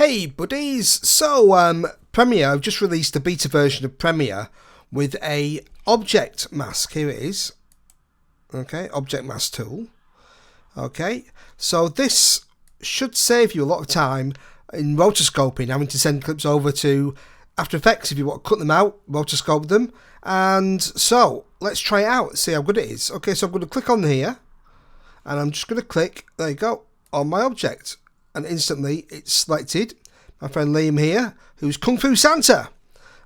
Hey buddies, so Premiere have just released a beta version of Premiere with a object mask. Here it is. Okay, object mask tool. Okay, so this should save you a lot of time in rotoscoping, having to send clips over to After Effects if you want to cut them out, rotoscope them. And so let's try it out, see how good it is. Okay, so I'm going to click on here and I'm just going to click, there you go, on my object. And instantly it's selected my friend Liam here, who's Kung Fu Santa.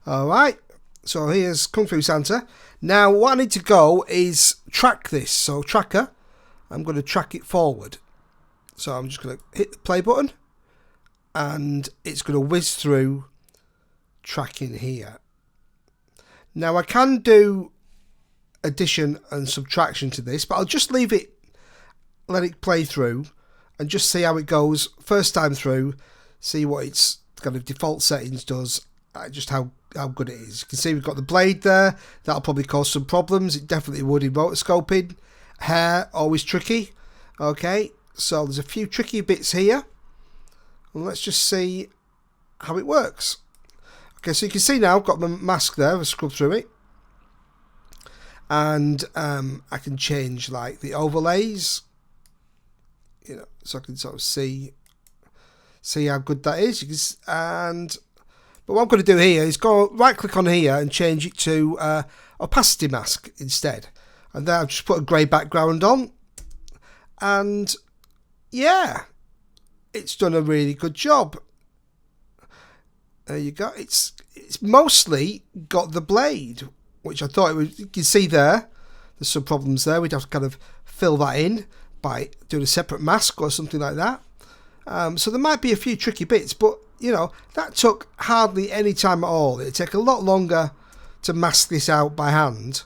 Alright, so here's Kung Fu Santa. Now what I need to go is track this. So tracker, I'm going to track it forward. So I'm just going to hit the play button and it's going to whiz through tracking here. Now I can do addition and subtraction to this, but I'll just leave it, let it play through and just see how it goes first time through, see what its kind of default settings does, just how good it is. You can see we've got the blade there. That'll probably cause some problems. It definitely would in rotoscoping. Hair, always tricky. Okay, so there's a few tricky bits here. And let's just see how it works. Okay, so you can see now I've got my mask there. I've scrubbed through it. And I can change like the overlays. You know, so I can sort of see how good that is. But what I'm going to do here is go right click on here and change it to opacity mask instead. And then I've just put a grey background on. And yeah, it's done a really good job. There you go. It's mostly got the blade, which I thought it would. You can see there's some problems there. We'd have to kind of fill that in by doing a separate mask or something like that. So there might be a few tricky bits, but you know, that took hardly any time at all. It'd take a lot longer to mask this out by hand.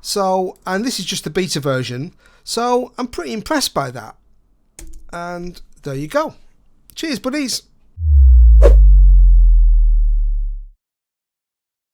So, and this is just the beta version, so I'm pretty impressed by that. And there you go. Cheers buddies.